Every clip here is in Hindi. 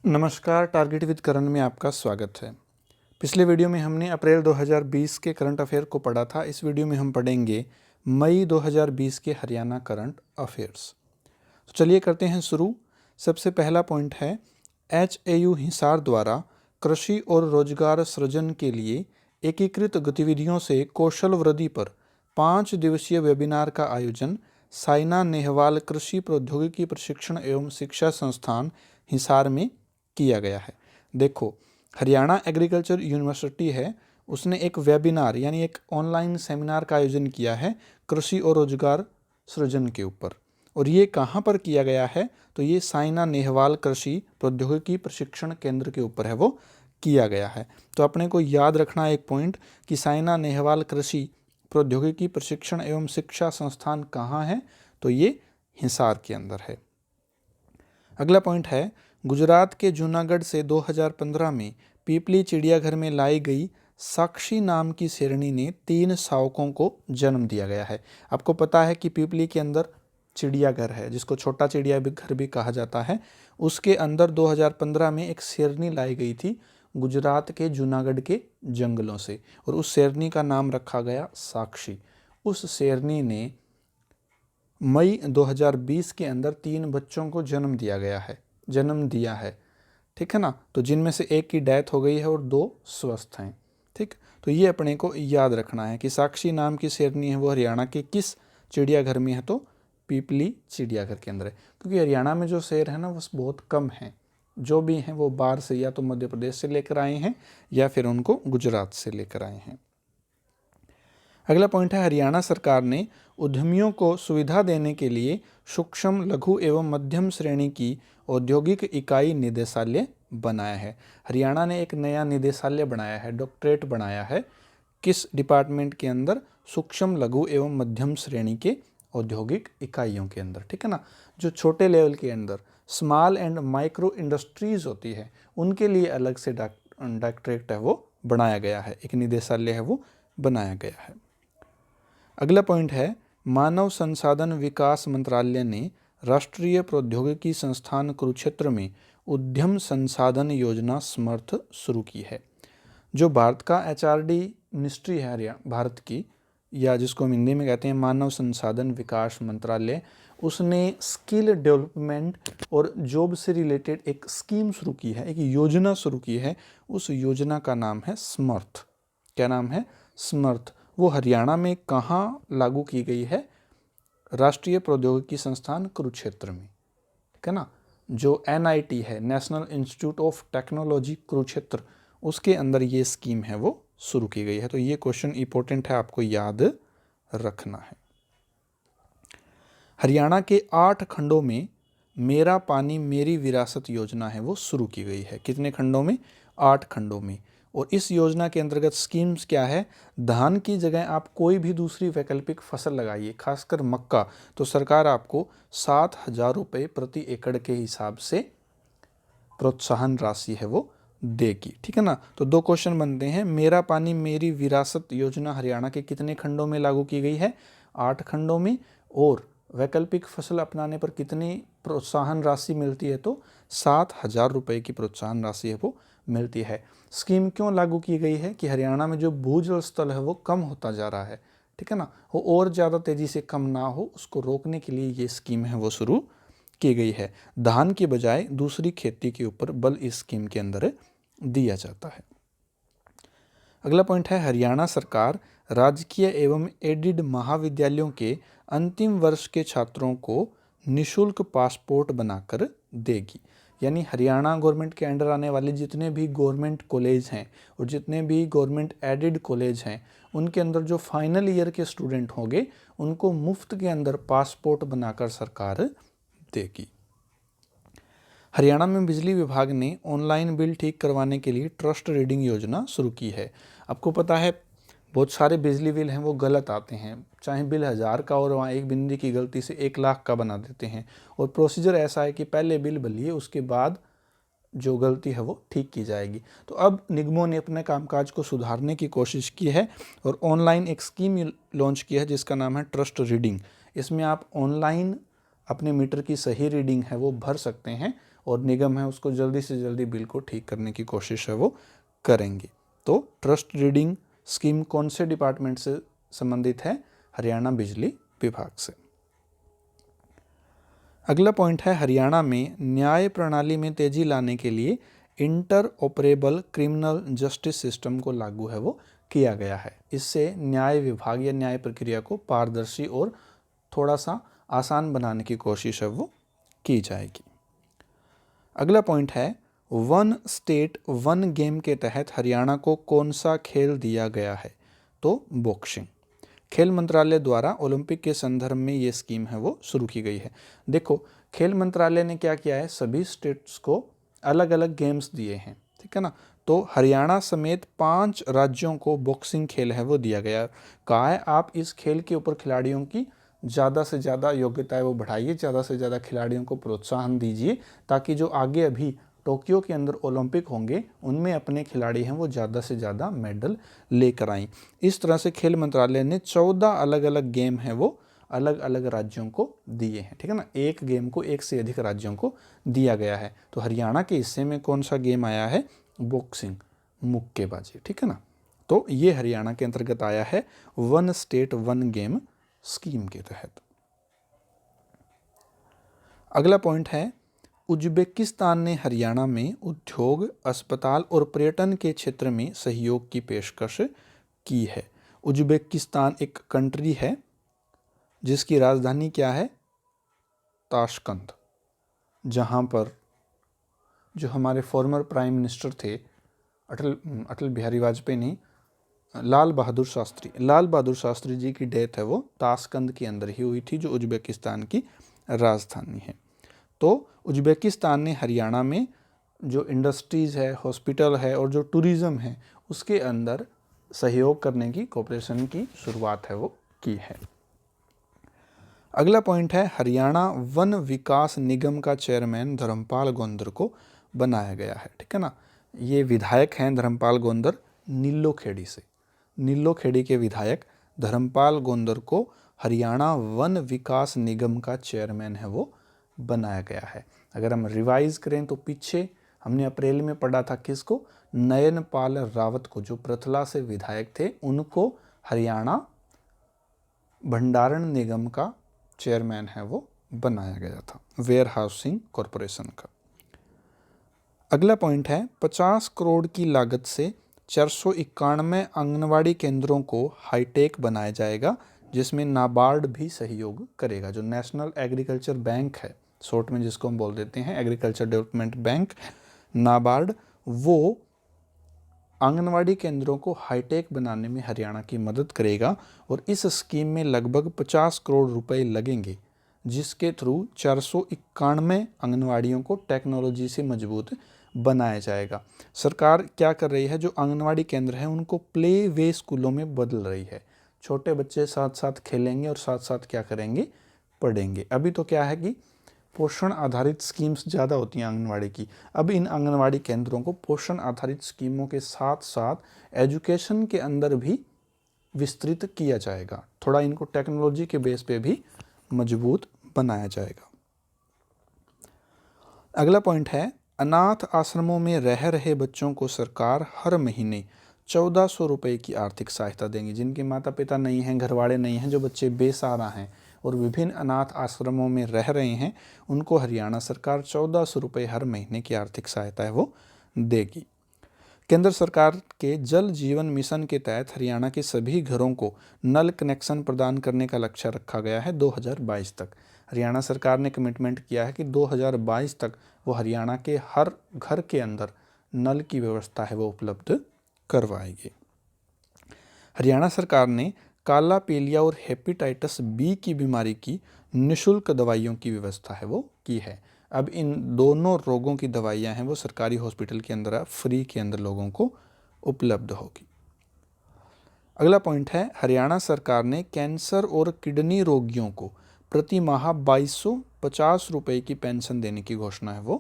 नमस्कार, टारगेट विद करण में आपका स्वागत है। पिछले वीडियो में हमने अप्रैल 2020 के करंट अफेयर को पढ़ा था। इस वीडियो में हम पढ़ेंगे मई 2020 के हरियाणा करंट अफेयर्स। तो चलिए करते हैं शुरू। सबसे पहला पॉइंट है, HAU हिसार द्वारा कृषि और रोजगार सृजन के लिए एकीकृत गतिविधियों से कौशल वृद्धि पर 5 दिवसीय वेबिनार का आयोजन साइना नेहवाल कृषि प्रौद्योगिकी प्रशिक्षण एवं शिक्षा संस्थान हिसार में किया गया है। देखो, हरियाणा एग्रीकल्चर यूनिवर्सिटी है, उसने एक वेबिनार यानी एक ऑनलाइन सेमिनार का आयोजन किया है कृषि और रोजगार सृजन के ऊपर। और ये कहाँ पर किया गया है? तो ये साइना नेहवाल कृषि प्रौद्योगिकी प्रशिक्षण केंद्र के ऊपर है वो किया गया है। तो अपने को याद रखना एक पॉइंट कि साइना नेहवाल कृषि प्रौद्योगिकी प्रशिक्षण एवं शिक्षा संस्थान कहाँ है? तो ये हिसार के अंदर है। अगला पॉइंट है, गुजरात के जूनागढ़ से 2015 में पीपली चिड़ियाघर में लाई गई साक्षी नाम की शेरनी ने 3 शावकों को जन्म दिया गया है। आपको पता है कि पीपली के अंदर चिड़ियाघर है, जिसको छोटा चिड़ियाघर भी कहा जाता है। उसके अंदर 2015 में एक शेरनी लाई गई थी गुजरात के जूनागढ़ के जंगलों से, और उस शेरनी का नाम रखा गया साक्षी। उस शेरनी ने मई 2020 के अंदर 3 बच्चों को जन्म दिया है, ठीक है ना। तो जिनमें से एक की डेथ हो गई है और 2 स्वस्थ हैं, ठीक। तो ये अपने को याद रखना है कि साक्षी नाम की शेरनी है वो हरियाणा के किस चिड़ियाघर में है? तो पीपली चिड़ियाघर के अंदर है। क्योंकि हरियाणा में जो शेर है ना वो बहुत कम है, जो भी हैं वो बाहर से या तो मध्य प्रदेश से लेकर आए हैं या फिर उनको गुजरात से लेकर आए हैं। अगला पॉइंट है, हरियाणा सरकार ने उद्यमियों को सुविधा देने के लिए सूक्ष्म, लघु एवं मध्यम श्रेणी की औद्योगिक इकाई निदेशालय बनाया है। हरियाणा ने एक नया निदेशालय बनाया है, डॉक्टरेट बनाया है। किस डिपार्टमेंट के अंदर? सूक्ष्म, लघु एवं मध्यम श्रेणी के औद्योगिक इकाइयों के अंदर, ठीक है ना। जो छोटे लेवल के अंदर स्मॉल एंड माइक्रो इंडस्ट्रीज होती है, उनके लिए अलग से डॉक्टरेट है वो बनाया गया है, एक निदेशालय है वो बनाया गया है। अगला पॉइंट है, मानव संसाधन विकास मंत्रालय ने राष्ट्रीय प्रौद्योगिकी संस्थान कुरुक्षेत्र में उद्यम संसाधन योजना समर्थ शुरू की है। जो भारत का HRD मिनिस्ट्री है हरियाणा भारत की, या जिसको हम हिंदी में कहते हैं मानव संसाधन विकास मंत्रालय, उसने स्किल डेवलपमेंट और जॉब से रिलेटेड एक स्कीम शुरू की है, एक योजना शुरू की है। उस योजना का नाम है समर्थ। क्या नाम है? समर्थ। वो हरियाणा में कहाँ लागू की गई है? राष्ट्रीय प्रौद्योगिकी संस्थान कुरुक्षेत्र में, ठीक है ना। जो NIT है, national institute of technology Kurukshetra, उसके अंदर ये स्कीम है वो शुरू की गई है। तो ये क्वेश्चन इंपॉर्टेंट है, आपको याद रखना है। हरियाणा के 8 खंडों में मेरा पानी मेरी विरासत योजना है वो शुरू की गई है। कितने खंडों में? 8 खंडों में। और इस योजना के अंतर्गत स्कीम्स क्या है? धान की जगह आप कोई भी दूसरी वैकल्पिक फसल लगाइए, खासकर मक्का, तो सरकार आपको 7,000 रुपये प्रति एकड़ के हिसाब से प्रोत्साहन राशि है वो देगी, ठीक है ना। तो 2 क्वेश्चन बनते हैं, मेरा पानी मेरी विरासत योजना हरियाणा के कितने खंडों में लागू की गई है? 8 खंडों में। और वैकल्पिक फसल अपनाने पर कितनी प्रोत्साहन राशि मिलती है? तो 7,000 रुपये की प्रोत्साहन राशि है वो मिलती है। स्कीम क्यों लागू की गई है? कि हरियाणा में जो भूजल स्तर है वो कम होता जा रहा है, ठीक है ना, वो और ज़्यादा तेज़ी से कम ना हो, उसको रोकने के लिए ये स्कीम है वो शुरू की गई है। धान के बजाय दूसरी खेती के ऊपर बल इस स्कीम के अंदर दिया जाता है। अगला पॉइंट है, हरियाणा सरकार राजकीय एवं एडिड महाविद्यालयों के अंतिम वर्ष के छात्रों को निःशुल्क पासपोर्ट बनाकर देगी। यानी हरियाणा गवर्नमेंट के अंडर आने वाले जितने भी गवर्नमेंट कॉलेज हैं और जितने भी गवर्नमेंट एडिड कॉलेज हैं, उनके अंदर जो फाइनल ईयर के स्टूडेंट होंगे उनको मुफ्त के अंदर पासपोर्ट बनाकर सरकार देगी। हरियाणा में बिजली विभाग ने ऑनलाइन बिल ठीक करवाने के लिए ट्रस्ट रीडिंग योजना शुरू की है। आपको पता है बहुत सारे बिजली बिल हैं वो गलत आते हैं, चाहे बिल 1000 का और वहाँ एक बिंदी की गलती से 1 लाख का बना देते हैं। और प्रोसीजर ऐसा है कि पहले बिल भरिए, उसके बाद जो गलती है वो ठीक की जाएगी। तो अब निगमों ने अपने कामकाज को सुधारने की कोशिश की है और ऑनलाइन एक स्कीम लॉन्च की है जिसका नाम है ट्रस्ट रीडिंग। इसमें आप ऑनलाइन अपने मीटर की सही रीडिंग है वो भर सकते हैं और निगम है उसको जल्दी से जल्दी बिल को ठीक करने की कोशिश है वो करेंगे। तो ट्रस्ट रीडिंग स्कीम कौन से डिपार्टमेंट से संबंधित है? हरियाणा बिजली विभाग से। अगला पॉइंट है हरियाणा में न्याय प्रणाली में तेजी लाने के लिए inter operable criminal justice system को लागू है वो किया गया है। इससे न्याय विभाग या न्याय प्रक्रिया को पारदर्शी और थोड़ा सा आसान बनाने की कोशिश है वो की जाएगी। अगला पॉइंट है वन स्टेट वन गेम के तहत हरियाणा को कौन सा खेल दिया गया है? तो बॉक्सिंग। खेल मंत्रालय द्वारा ओलंपिक के संदर्भ में ये स्कीम है वो शुरू की गई है। देखो, खेल मंत्रालय ने क्या किया है, सभी स्टेट्स को अलग अलग गेम्स दिए हैं, ठीक है ना। तो हरियाणा समेत 5 राज्यों को बॉक्सिंग खेल है वो दिया गया। कहा है आप इस खेल के ऊपर खिलाड़ियों की ज़्यादा से ज़्यादा योग्यता है वो बढ़ाइए, ज़्यादा से ज़्यादा खिलाड़ियों को प्रोत्साहन दीजिए, ताकि जो आगे अभी टोक्यो के अंदर ओलंपिक होंगे उनमें अपने खिलाड़ी हैं वो ज़्यादा से ज़्यादा मेडल लेकर आएँ। इस तरह से खेल मंत्रालय ने 14 अलग अलग गेम हैं वो अलग अलग राज्यों को दिए हैं, ठीक है ना। एक गेम को एक से अधिक राज्यों को दिया गया है। तो हरियाणा के हिस्से में कौन सा गेम आया है? बॉक्सिंग, मुक्केबाजी, ठीक है ना। तो ये हरियाणा के अंतर्गत आया है one state one game scheme के तहत। अगला पॉइंट है उज्बेकिस्तान ने हरियाणा में उद्योग, अस्पताल और पर्यटन के क्षेत्र में सहयोग की पेशकश की है। उज्बेकिस्तान एक कंट्री है जिसकी राजधानी क्या है? ताशकंद, जहाँ पर जो हमारे फॉर्मर प्राइम मिनिस्टर थे अटल बिहारी वाजपेयी नहीं, लाल बहादुर शास्त्री जी की डेथ है वो ताशकंद के अंदर ही हुई थी, जो उज्बेकिस्तान की राजधानी है। तो उज्बेकिस्तान ने हरियाणा में जो इंडस्ट्रीज़ है, हॉस्पिटल है और जो टूरिज़्म है उसके अंदर सहयोग करने की, कोऑपरेशन की शुरुआत है वो की है। अगला पॉइंट है हरियाणा वन विकास निगम का चेयरमैन धर्मपाल गोंदर को बनाया गया है, ठीक है ना। ये विधायक हैं धर्मपाल गोंदर नीलोखेड़ी से। नीलोखेड़ी के विधायक धर्मपाल गोंदर को हरियाणा वन विकास निगम का चेयरमैन है वो बनाया गया है। अगर हम रिवाइज करें तो पीछे हमने अप्रैल में पढ़ा था किसको? नयनपाल रावत को, जो पृथला से विधायक थे, उनको हरियाणा भंडारण निगम का चेयरमैन है वो बनाया गया था, वेयर हाउसिंग कॉरपोरेशन का। अगला पॉइंट है 50 करोड़ की लागत से 491 आंगनवाड़ी केंद्रों को हाईटेक बनाया जाएगा, जिसमें नाबार्ड भी सहयोग करेगा। जो नेशनल एग्रीकल्चर बैंक है, शॉर्ट में जिसको हम बोल देते हैं एग्रीकल्चर डेवलपमेंट बैंक, नाबार्ड, वो आंगनवाड़ी केंद्रों को हाईटेक बनाने में हरियाणा की मदद करेगा। और इस स्कीम में लगभग 50 करोड़ रुपए लगेंगे, जिसके थ्रू 491 आंगनवाड़ियों को टेक्नोलॉजी से मजबूत बनाया जाएगा। सरकार क्या कर रही है, जो आंगनवाड़ी केंद्र हैं उनको प्ले वे स्कूलों में बदल रही है। छोटे बच्चे साथ साथ खेलेंगे और साथ साथ क्या करेंगे? पढ़ेंगे। अभी तो क्या है कि पोषण आधारित स्कीम्स ज़्यादा होती हैं आंगनवाड़ी की। अब इन आंगनवाड़ी केंद्रों को पोषण आधारित स्कीमों के साथ साथ एजुकेशन के अंदर भी विस्तृत किया जाएगा। थोड़ा इनको टेक्नोलॉजी के बेस पे भी मजबूत बनाया जाएगा। अगला पॉइंट है अनाथ आश्रमों में रह रहे बच्चों को सरकार हर महीने 1400 रुपये की आर्थिक सहायता देंगी। जिनके माता पिता नहीं हैं, घरवाले नहीं हैं, जो बच्चे बेसहारा हैं और विभिन्न अनाथ आश्रमों में रह रहे हैं, उनको हरियाणा सरकार 1400 रुपये हर महीने की आर्थिक सहायता है वो देगी। केंद्र सरकार के जल जीवन मिशन के तहत हरियाणा के सभी घरों को नल कनेक्शन प्रदान करने का लक्ष्य रखा गया है 2022 तक। हरियाणा सरकार ने कमिटमेंट किया है कि 2022 तक वो हरियाणा के हर घर के अंदर नल की व्यवस्था है वो उपलब्ध करवाएगी। हरियाणा सरकार ने काला पीलिया और हेपेटाइटिस बी की बीमारी की निःशुल्क दवाइयों की व्यवस्था है वो की है। अब इन दोनों रोगों की दवाइयां हैं वो सरकारी हॉस्पिटल के अंदर फ्री के अंदर लोगों को उपलब्ध होगी। अगला पॉइंट है हरियाणा सरकार ने कैंसर और किडनी रोगियों को प्रति माह 2250 रुपये की पेंशन देने की घोषणा है वो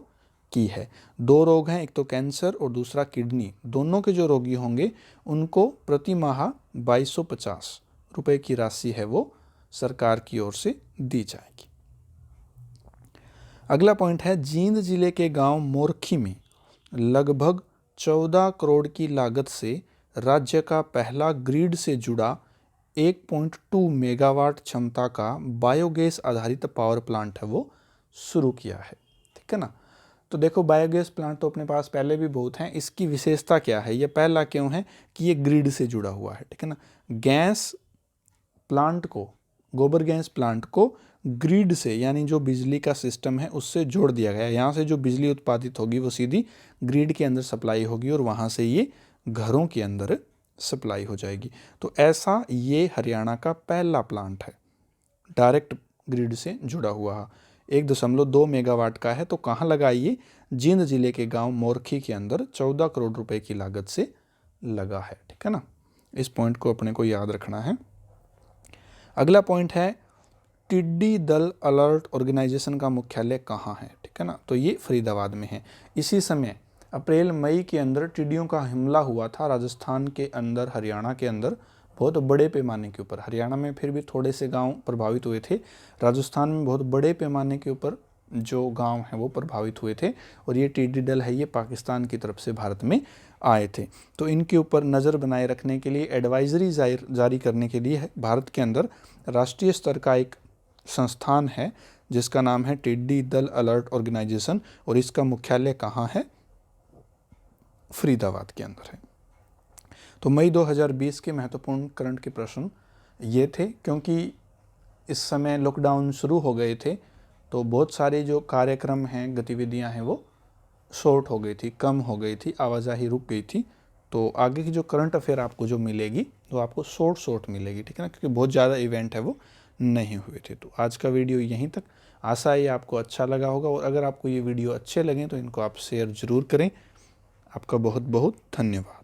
की है। 2 रोग हैं, एक तो कैंसर और दूसरा किडनी। दोनों के जो रोगी होंगे उनको प्रति माह 2250 रुपये की राशि है वो सरकार की ओर से दी जाएगी। अगला पॉइंट है जींद जिले के गांव मोरखी में लगभग 14 करोड़ की लागत से राज्य का पहला ग्रिड से जुड़ा 1.2 मेगावाट क्षमता का बायोगैस आधारित पावर प्लांट है वो शुरू किया है। ठीक है ना। तो देखो बायोगैस प्लांट तो अपने पास पहले भी बहुत हैं, इसकी विशेषता क्या है, ये पहला क्यों है कि ये ग्रिड से जुड़ा हुआ है। ठीक है ना। गैस प्लांट को, गोबर गैस प्लांट को ग्रिड से यानी जो बिजली का सिस्टम है उससे जोड़ दिया गया है। यहाँ से जो बिजली उत्पादित होगी वो सीधी ग्रिड के अंदर सप्लाई होगी और वहाँ से ये घरों के अंदर सप्लाई हो जाएगी। तो ऐसा ये हरियाणा का पहला प्लांट है डायरेक्ट ग्रिड से जुड़ा हुआ। 1.2 मेगावाट का है। तो कहाँ लगा ये? जींद जिले के गांव मोरखी के अंदर 14 करोड़ रुपए की लागत से लगा है। ठीक है ना। इस पॉइंट को अपने को याद रखना है। अगला पॉइंट है टिड्डी दल अलर्ट ऑर्गेनाइजेशन का मुख्यालय कहाँ है? ठीक है ना। तो ये फरीदाबाद में है। इसी समय अप्रैल मई के अंदर टिड्डियों का हमला हुआ था राजस्थान के अंदर, हरियाणा के अंदर बहुत बड़े पैमाने के ऊपर। हरियाणा में फिर भी थोड़े से गांव प्रभावित हुए थे, राजस्थान में बहुत बड़े पैमाने के ऊपर जो गांव हैं वो प्रभावित हुए थे। और ये टिड्डी दल है ये पाकिस्तान की तरफ से भारत में आए थे। तो इनके ऊपर नज़र बनाए रखने के लिए एडवाइजरी जारी करने के लिए भारत के अंदर राष्ट्रीय स्तर का एक संस्थान है जिसका नाम है टिड्डी दल अलर्ट ऑर्गेनाइजेशन। और इसका मुख्यालय कहाँ है? फरीदाबाद के अंदर है। तो मई 2020 के महत्वपूर्ण करंट के प्रश्न ये थे, क्योंकि इस समय लॉकडाउन शुरू हो गए थे तो बहुत सारे जो कार्यक्रम हैं, गतिविधियां हैं वो शॉर्ट हो गई थी, कम हो गई थी, आवाजाही रुक गई थी। तो आगे की जो करंट अफेयर आपको जो मिलेगी वो आपको शॉर्ट मिलेगी। ठीक है ना, क्योंकि बहुत ज़्यादा इवेंट है वो नहीं हुए थे। तो आज का वीडियो यहीं तक। आशा है आपको अच्छा लगा होगा, और अगर आपको ये वीडियो अच्छे लगें तो इनको आप शेयर ज़रूर करें। आपका बहुत बहुत धन्यवाद।